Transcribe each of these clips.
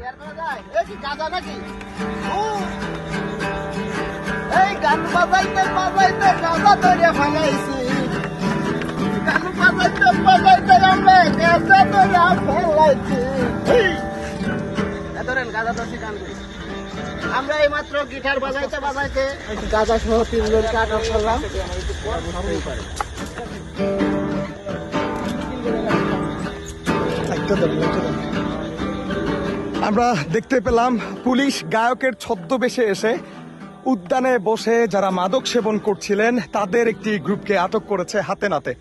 এই গান বাজাইতে বাজাইতে গাঁজা ধরে ফেলাইছি, গান বাজাইতে বাজাইতে আমরা গাঁজা ধরে ফেলাইছি। ধরেন গাঁজা ধরছি গান করি আমরা। এই মাত্র গিটার বাজাইতে বাজাইতে গাঁজা সহ 3 জনকে আটক করলাম। আমরা দেখতে পেলাম পুলিশ গায়কের ছদ্মবেশে এসে উদ্যানে বসে যারা মাদক সেবন করছিলেন তাদের একটি গ্রুপকে আটক করেছে হাতে নাতে।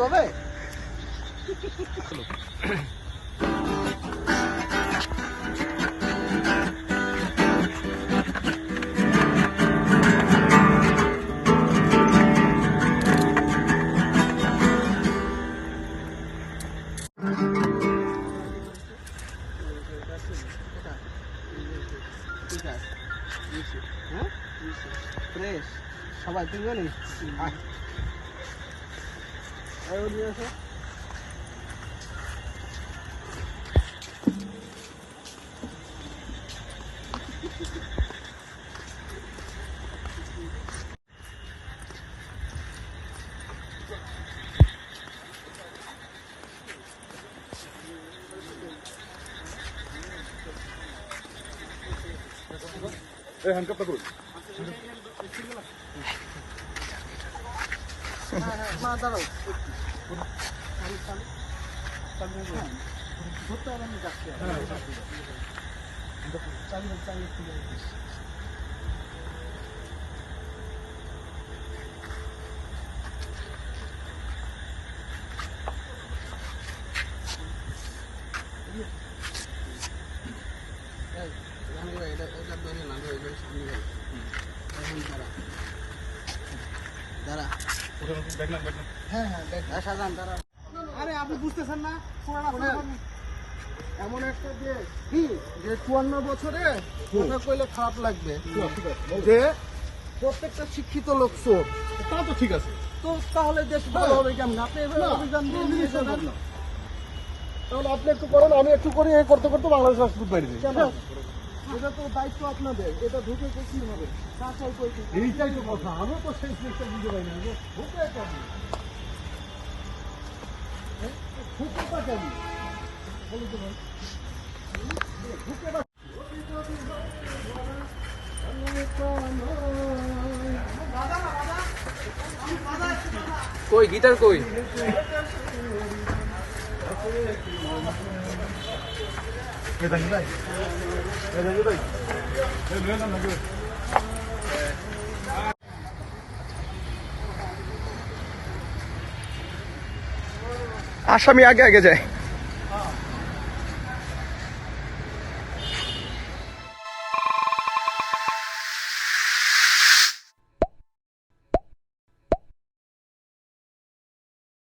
হবে ফ্রেশ সবাই তিনজনই নিয়ে আসো। হ্যান্ডকাপটা করুন। দাঁড়াও আরে আপনি বুঝতেছেন না এমন একটা যে 54 বছরে কইলে খারাপ লাগবে যে প্রত্যেকটা শিক্ষিত লোক চোর। তা তো ঠিক আছে, তো তাহলে দেশ ভালো হবে কেমন? আপনি এভাবে অভিযান দিয়ে তাহলে আপনি একটু করেন, আমি একটু করি, করতে করতে বাংলাদেশ রাষ্ট্রদূত বাইরে যাই। এটা তো দায়িত্ব আপনাদের, এটা ঢুকে কি হবে? এইটাই তো কথা, আমিও তো সেই জিনিসটা বুঝতে পারি না যে ঢুকে কেন, ঢুকেটা কেন বলি তো ভাই, কই গিটার কই? আসামি আগে আগে যায়।